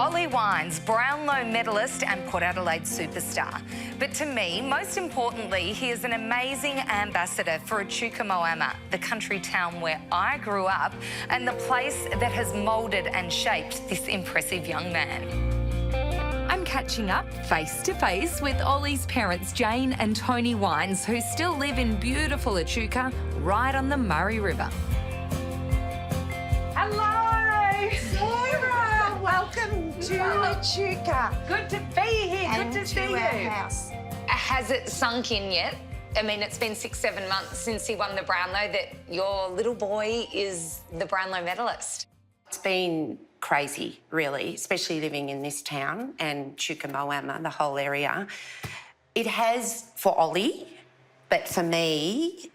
Ollie Wines, Brownlow medallist and Port Adelaide superstar. But to me, most importantly, he is an amazing ambassador for Echuca, the country town where I grew up and the place that has moulded and shaped this impressive young man. I'm catching up face to face with Ollie's parents, Jane and Tony Wines, who still live in beautiful Echuca, right on the Murray River. Hello! Sarah, welcome to Echuca. Good to be here, And good to see you. our house. Has it sunk in yet? I mean, it's been 6-7 months since he won the Brownlow that your little boy is the Brownlow medalist. It's been crazy, really, especially living in this town and Echuca, the whole area. It has for Ollie, but for me,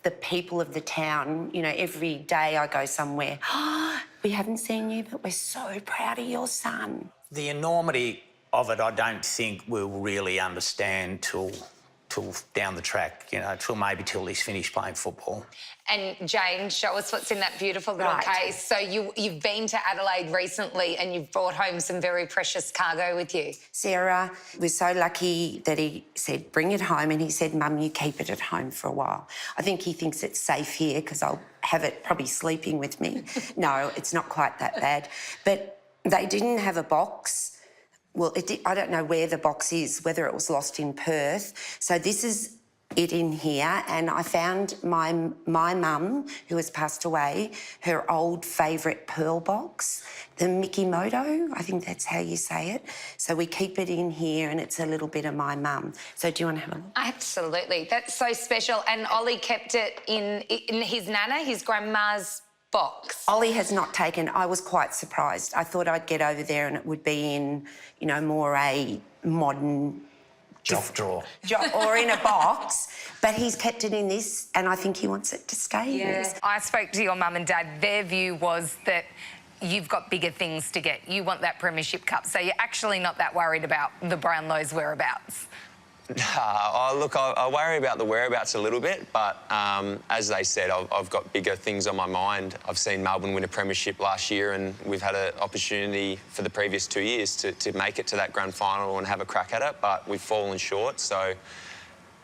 the people of the town, you know, every day I go somewhere, oh, we haven't seen you, but we're so proud of your son. The enormity of it, I don't think we'll really understand till down the track, you know, till he's finished playing football. And Jane, show us what's in that beautiful little case. So you've been to Adelaide recently and you've brought home some very precious cargo with you. Sarah was so lucky that he said, bring it home, and he said, Mum, you keep it at home for a while. I think he thinks it's safe here because I'll have it probably sleeping with me. No, it's not quite that bad. But they didn't have a box. Well, I don't know where the box is, whether it was lost in Perth. So this is it in here, and I found my mum, who has passed away, her old favourite pearl box, the Mickey Moto, I think that's how you say it. So we keep it in here, and it's a little bit of my mum. So do you want to have a look? Absolutely, that's so special. And Ollie kept it in his nana, his grandma's box. Ollie has not taken. I was quite surprised. I thought I'd get over there and it would be in, you know, more a modern Jock drawer. or in a box, but he's kept it in this, and I think he wants it to stay in this. I spoke to your mum and dad. Their view was that you've got bigger things to get. You want that premiership cup, so you're actually not that worried about the Brownlow's whereabouts. Look, I worry about the whereabouts a little bit, but as they said, I've got bigger things on my mind. I've seen Melbourne win a premiership last year, and we've had an opportunity for the previous 2 years to make it to that grand final and have a crack at it, but we've fallen short. So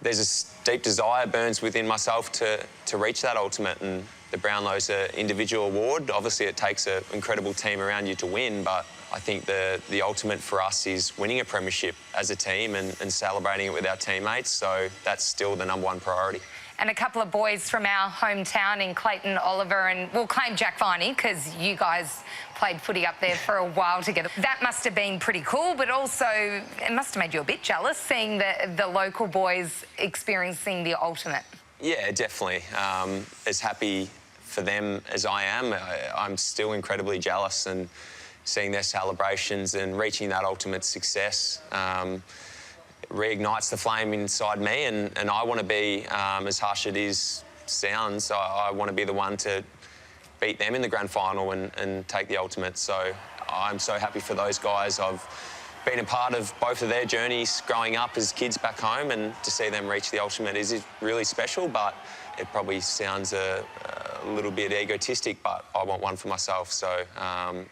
there's a deep desire burns within myself to reach that ultimate, and the Brownlow's an individual award. Obviously, it takes an incredible team around you to win, but I think the ultimate for us is winning a premiership as a team and celebrating it with our teammates. So that's still the #1 priority. And a couple of boys from our hometown in Clayton, Oliver, and we'll claim Jack Viney because you guys played footy up there for a while together. That must have been pretty cool, but also it must have made you a bit jealous seeing the local boys experiencing the ultimate. Yeah, definitely. As happy for them as I am, I'm still incredibly jealous, and seeing their celebrations and reaching that ultimate success reignites the flame inside me, and I want to be, as harsh it sounds, I want to be the one to beat them in the grand final and take the ultimate. So I'm so happy for those guys. I've been a part of both of their journeys growing up as kids back home, and to see them reach the ultimate is really special, but it probably sounds a little bit egotistic, but I want one for myself. So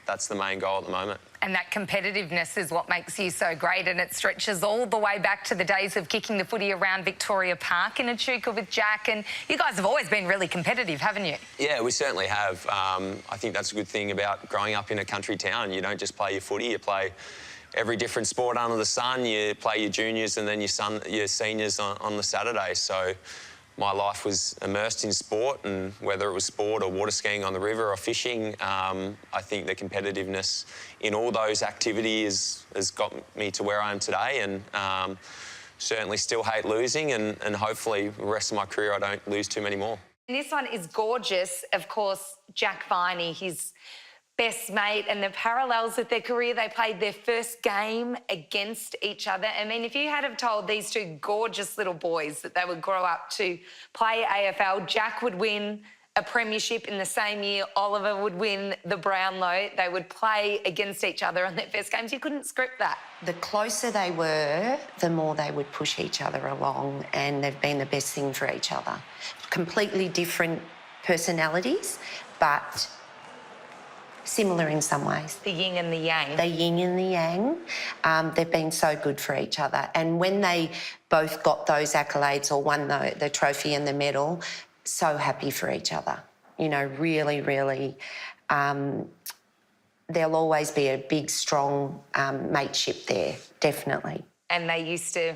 that's the main goal at the moment. And that competitiveness is what makes you so great, and it stretches all the way back to the days of kicking the footy around Victoria Park in Echuca with Jack, and you guys have always been really competitive, haven't you? Yeah, we certainly have. I think that's a good thing about growing up in a country town. You don't just play your footy, you play every different sport under the sun. You play your juniors and then your seniors on the Saturday. So my life was immersed in sport, and whether it was sport or water skiing on the river or fishing, I think the competitiveness in all those activities has got me to where I am today, and certainly still hate losing, and hopefully the rest of my career I don't lose too many more. This one is gorgeous. Of course, Jack Viney, his best mate, and the parallels with their career. They played their first game against each other. I mean, if you had have told these two gorgeous little boys that they would grow up to play AFL, Jack would win a premiership in the same year, Oliver would win the Brownlow, they would play against each other on their first games. You couldn't script that. The closer they were, the more they would push each other along, and they've been the best thing for each other. Completely different personalities, but similar in some ways. The yin and the yang. The yin and the yang. They've been so good for each other. And when they both got those accolades or won the trophy and the medal, so happy for each other. You know, really, really, there'll always be a big, strong mateship there, definitely. And they used to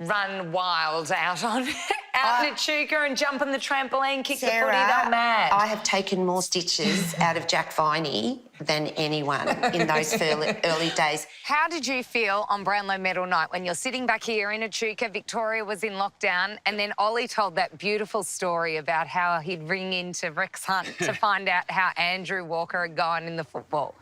run wild out in Echuca and jump on the trampoline, kick the footy, they're mad. I have taken more stitches out of Jack Viney than anyone in those early days. How did you feel on Brownlow medal night when you're sitting back here in Echuca, Victoria was in lockdown, and then Ollie told that beautiful story about how he'd ring into Rex Hunt to find out how Andrew Walker had gone in the football?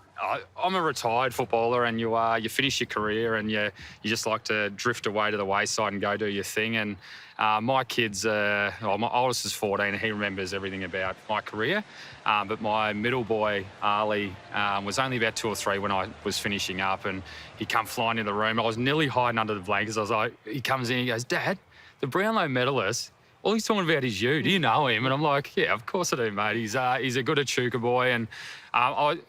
I'm a retired footballer, and you finish your career and you just like to drift away to the wayside and go do your thing. And my kids, my oldest is 14 and he remembers everything about my career. But my middle boy, Ollie, was only about 2 or 3 when I was finishing up, and he come flying in the room. I was nearly hiding under the blankets. I was like, he comes in, he goes, "Dad, the Brownlow medalist, all he's talking about is you. Do you know him?" And I'm like, "Yeah, of course I do, mate. He's a good Echuca boy." And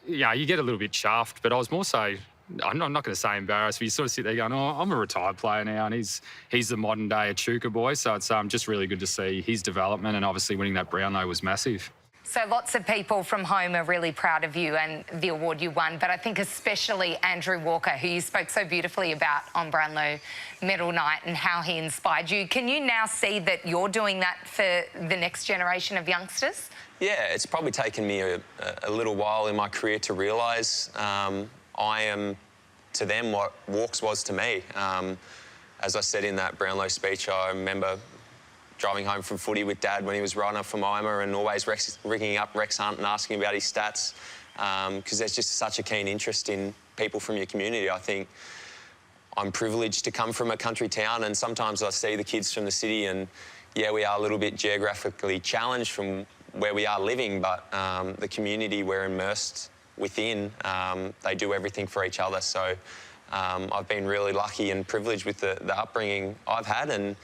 you get a little bit chuffed, but I was more so, I'm not going to say embarrassed, but you sort of sit there going, "Oh, I'm a retired player now," and he's the modern day Echuca boy. So it's just really good to see his development, and obviously winning that Brownlow was massive. So lots of people from home are really proud of you and the award you won, but I think especially Andrew Walker, who you spoke so beautifully about on Brownlow medal night and how he inspired you. Can you now see that you're doing that for the next generation of youngsters? Yeah, it's probably taken me a little while in my career to realise I am to them what Walks was to me. As I said in that Brownlow speech, I remember driving home from footy with Dad when he was riding up from Ima and always ringing up Rex Hunt and asking about his stats, because there's just such a keen interest in people from your community. I think I'm privileged to come from a country town, and sometimes I see the kids from the city and, yeah, we are a little bit geographically challenged from where we are living, but the community we're immersed within, they do everything for each other. So I've been really lucky and privileged with the upbringing I've had, and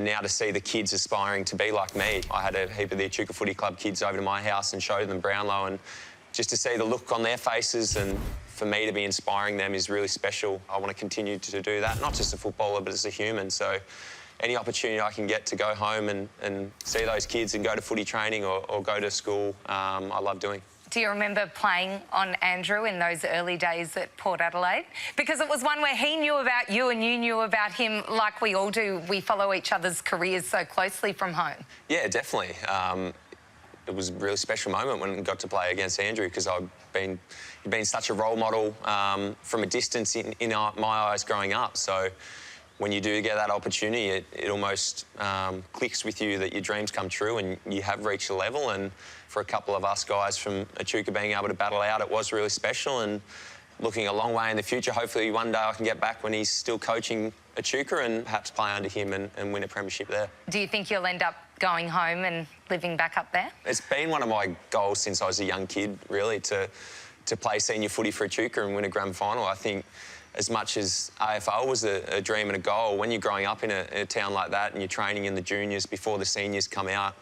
now to see the kids aspiring to be like me. I had a heap of the Echuca Footy Club kids over to my house and showed them Brownlow, and just to see the look on their faces and for me to be inspiring them is really special. I want to continue to do that, not just a footballer, but as a human. So any opportunity I can get to go home and see those kids and go to footy training or go to school, I love doing. Do you remember playing on Andrew in those early days at Port Adelaide? Because it was one where he knew about you and you knew about him like we all do. We follow each other's careers so closely from home. Yeah, definitely. It was a really special moment when I got to play against Andrew, because he'd been such a role model from a distance in my eyes growing up. So when you do get that opportunity, it almost clicks with you that your dreams come true and you have reached a level. And for a couple of us guys from Echuca being able to battle out, it was really special, and looking a long way in the future. Hopefully one day I can get back when he's still coaching Echuca and perhaps play under him and win a premiership there. Do you think you'll end up going home and living back up there? It's been one of my goals since I was a young kid, really, to play senior footy for Echuca and win a grand final. I think as much as AFL was a dream and a goal, when you're growing up in a town like that and you're training in the juniors before the seniors come out,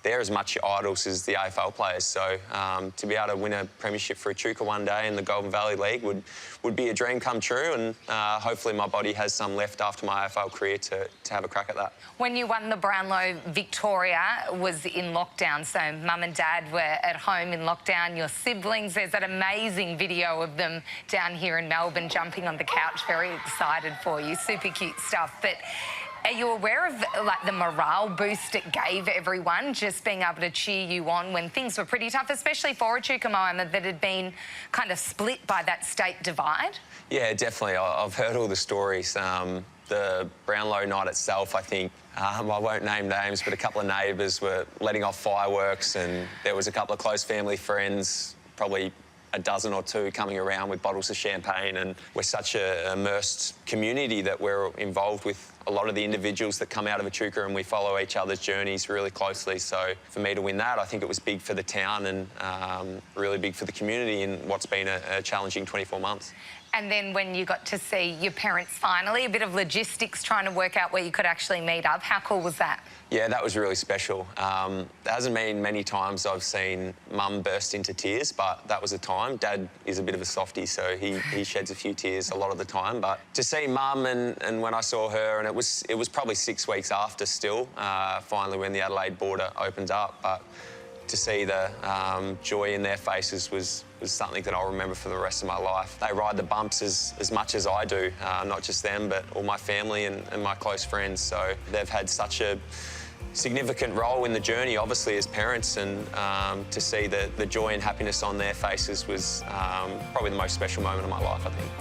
they're as much your idols as the AFL players. So to be able to win a premiership for Echuca one day in the Golden Valley League would be a dream come true, and hopefully my body has some left after my AFL career to have a crack at that. When you won the Brownlow, Victoria was in lockdown, so Mum and Dad were at home in lockdown. Your siblings, there's that amazing video of them down here in Melbourne jumping on the couch, very excited for you, super cute stuff. But are you aware of the morale boost it gave everyone, just being able to cheer you on when things were pretty tough, especially for Echuca Moama that had been kind of split by that state divide? Yeah, definitely. I've heard all the stories. The Brownlow night itself, I think, I won't name names, but a couple of neighbours were letting off fireworks, and there was a couple of close family friends, probably a dozen or two coming around with bottles of champagne, and we're such an immersed community that we're involved with a lot of the individuals that come out of Echuca, and we follow each other's journeys really closely. So for me to win that, I think it was big for the town and really big for the community in what's been a challenging 24 months. And then when you got to see your parents finally, a bit of logistics trying to work out where you could actually meet up. How cool was that? Yeah, that was really special. There hasn't been many times I've seen Mum burst into tears, but that was a time. Dad is a bit of a softie, so he sheds a few tears a lot of the time. But to see Mum and when I saw her, and it was probably 6 weeks after still, finally when the Adelaide border opens up, but to see the joy in their faces was something that I'll remember for the rest of my life. They ride the bumps as much as I do, not just them, but all my family and my close friends. So they've had such a significant role in the journey, obviously, as parents, and to see the joy and happiness on their faces was probably the most special moment of my life, I think.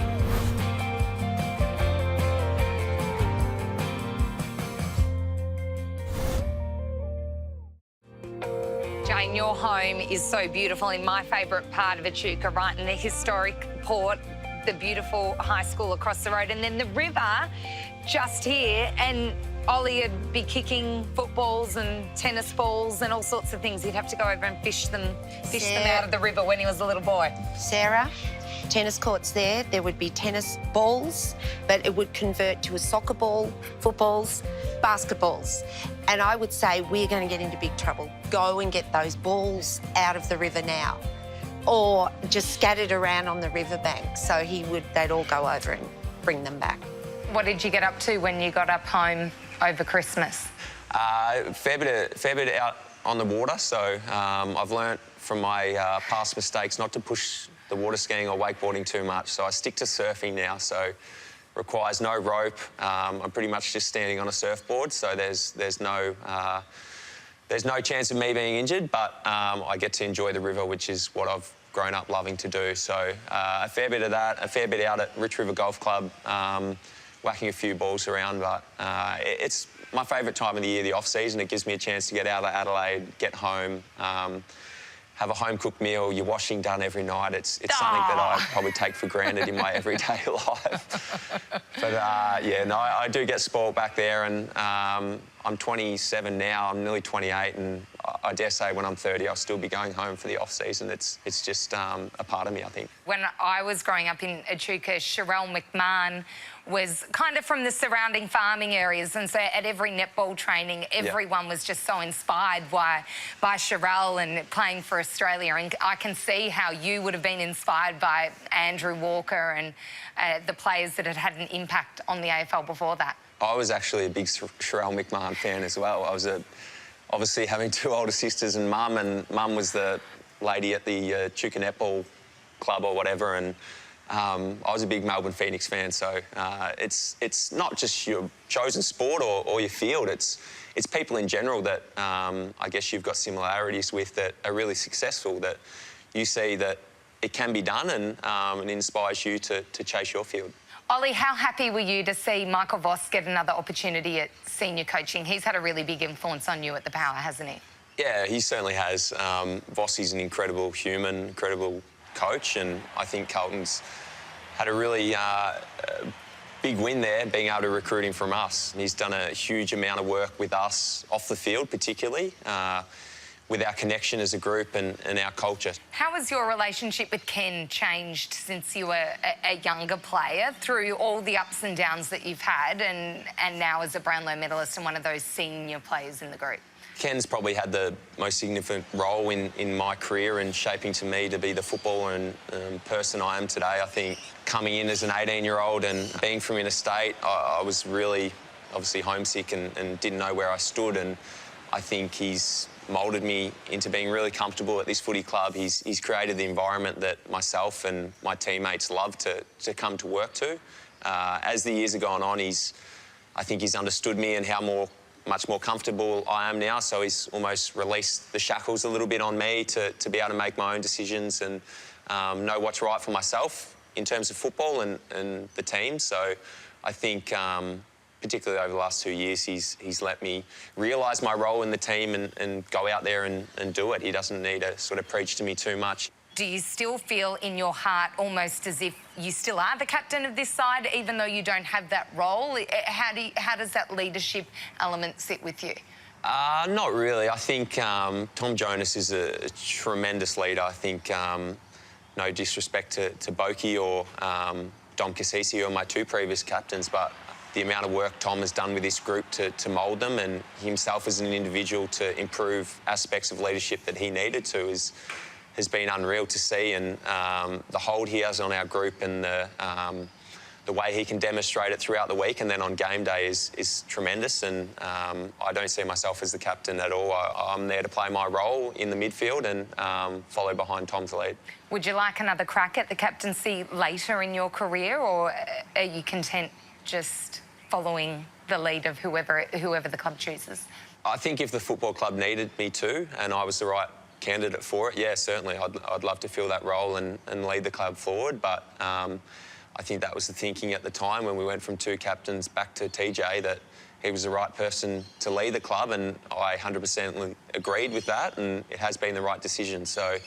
Jane, your home is so beautiful in my favourite part of Echuca, right in the historic port, the beautiful high school across the road, and then the river just here. And Ollie would be kicking footballs and tennis balls and all sorts of things. He'd have to go over and fish them out of the river when he was a little boy. Sarah, tennis courts there. There would be tennis balls, but it would convert to a soccer ball, footballs, basketballs. And I would say, we're going to get into big trouble. Go and get those balls out of the river now. Or just scattered around on the riverbank. So they'd all go over and bring them back. What did you get up to when you got up home over Christmas? Fair bit out on the water. So I've learnt from my past mistakes not to push the water skiing or wakeboarding too much. So I stick to surfing now. So requires no rope. I'm pretty much just standing on a surfboard. So there's no chance of me being injured, but I get to enjoy the river, which is what I've grown up loving to do. So a fair bit of that, a fair bit out at Rich River Golf Club, whacking a few balls around. But it's my favourite time of the year, the off-season. It gives me a chance to get out of Adelaide, get home, have a home-cooked meal, your washing done every night. It's something that I probably take for granted in my everyday life. But, yeah, no, I do get spoiled back there, and I'm 27 now, I'm nearly 28, and I dare say when I'm 30, I'll still be going home for the off-season. It's just a part of me, I think. When I was growing up in Echuca, Sherelle McMahon was kind of from the surrounding farming areas, and so at every netball training, everyone was just so inspired by Sherelle and playing for Australia. And I can see how you would have been inspired by Andrew Walker and the players that had had an impact on the AFL before that. I was actually a big Sherelle McMahon fan as well. I was obviously having two older sisters and Mum was the lady at the Echuca Netball Club or whatever, and I was a big Melbourne Phoenix fan. So it's not just your chosen sport or your field, it's people in general that I guess you've got similarities with that are really successful, that you see that it can be done, and it inspires you to chase your field. Ollie, how happy were you to see Michael Voss get another opportunity at senior coaching? He's had a really big influence on you at the Power, hasn't he? Yeah, he certainly has. Voss is an incredible human, incredible coach, and I think Carlton's had a really big win there, being able to recruit him from us. He's done a huge amount of work with us off the field, particularly, with our connection as a group and our culture. How has your relationship with Ken changed since you were a younger player, through all the ups and downs that you've had, and now as a Brownlow medalist and one of those senior players in the group? Ken's probably had the most significant role in my career and shaping to me to be the footballer and person I am today. I think coming in as an 18-year-old and being from interstate, I was really obviously homesick and didn't know where I stood, and I think he's moulded me into being really comfortable at this footy club. He's created the environment that myself and my teammates love to come to work to. As the years have gone on, I think he's understood me and how much more comfortable I am now, so he's almost released the shackles a little bit on me to be able to make my own decisions and know what's right for myself in terms of football and the team. So I think particularly over the last 2 years, he's let me realise my role in the team and go out there and do it. He doesn't need to sort of preach to me too much. Do you still feel in your heart almost as if you still are the captain of this side, even though you don't have that role? How does that leadership element sit with you? Not really. I think Tom Jonas is a tremendous leader. I think no disrespect to Boki or Dom Cassisi, who are my two previous captains, but the amount of work Tom has done with this group to mould them, and himself as an individual to improve aspects of leadership that he needed to has been unreal to see. And the hold he has on our group and the way he can demonstrate it throughout the week and then on game day is tremendous. And I don't see myself as the captain at all. I'm there to play my role in the midfield and follow behind Tom's lead. Would you like another crack at the captaincy later in your career, or are you content just following the lead of whoever the club chooses? I think if the football club needed me to and I was the right candidate for it, yeah, certainly I'd love to fill that role and lead the club forward. But I think that was the thinking at the time when we went from two captains back to TJ, that he was the right person to lead the club, and I 100% agreed with that, and it has been the right decision. So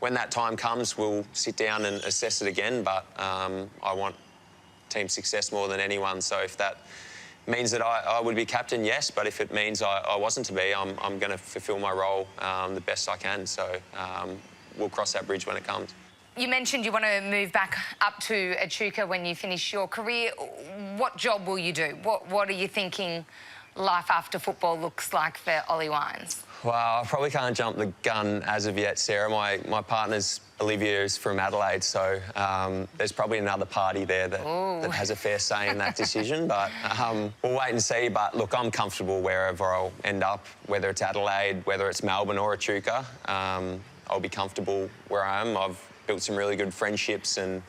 when that time comes, we'll sit down and assess it again, but I want team success more than anyone. So if that means that I would be captain, yes, but if it means I wasn't to be, I'm going to fulfil my role the best I can. So we'll cross that bridge when it comes. You mentioned you want to move back up to Echuca when you finish your career. What job will you do? What are you thinking life after football looks like for Ollie Wines? Well, I probably can't jump the gun as of yet, Sarah. My partner's Olivia is from Adelaide, so there's probably another party there that has a fair say in that decision. But we'll wait and see. But look, I'm comfortable wherever I'll end up, whether it's Adelaide, whether it's Melbourne or Echuca. I'll be comfortable where I am. I've built some really good friendships and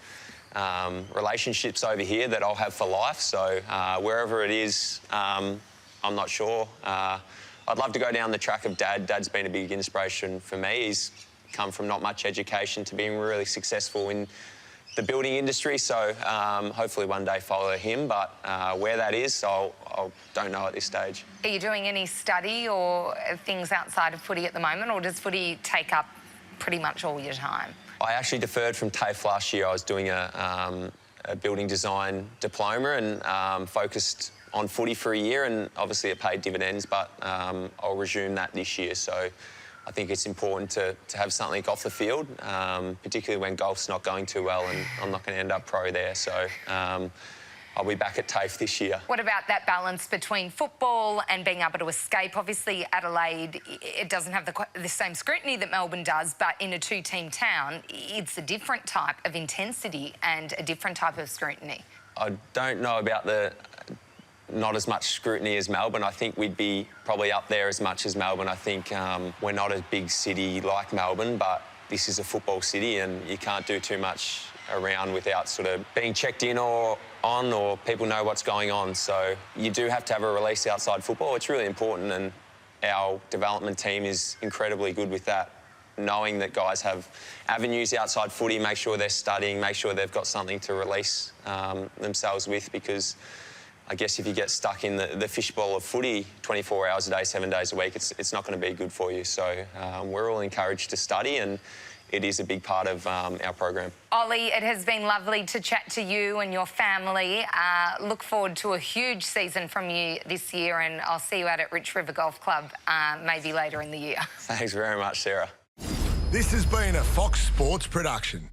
relationships over here that I'll have for life. So wherever it is, I'm not sure. I'd love to go down the track of Dad. Dad's been a big inspiration for me. He's come from not much education to being really successful in the building industry. So hopefully one day follow him. But where that is, I don't know at this stage. Are you doing any study or things outside of footy at the moment, or does footy take up pretty much all your time? I actually deferred from TAFE last year. I was doing a building design diploma and focused on footy for a year, and obviously it paid dividends, but I'll resume that this year. So I think it's important to have something off the field, particularly when golf's not going too well and I'm not going to end up pro there. So I'll be back at TAFE this year. What about that balance between football and being able to escape? Obviously, Adelaide, it doesn't have the same scrutiny that Melbourne does, but in a two-team town, it's a different type of intensity and a different type of scrutiny. I don't know about not as much scrutiny as Melbourne. I think we'd be probably up there as much as Melbourne. I think we're not a big city like Melbourne, but this is a football city and you can't do too much around without sort of being checked in or people know what's going on. So you do have to have a release outside football. It's really important, and our development team is incredibly good with that, knowing that guys have avenues outside footy, make sure they're studying, make sure they've got something to release themselves with, because I guess if you get stuck in the fishbowl of footy 24 hours a day, 7 days a week, it's not going to be good for you. So we're all encouraged to study, and it is a big part of our program. Ollie, it has been lovely to chat to you and your family. Look forward to a huge season from you this year, and I'll see you out at Rich River Golf Club maybe later in the year. Thanks very much, Sarah. This has been a Fox Sports production.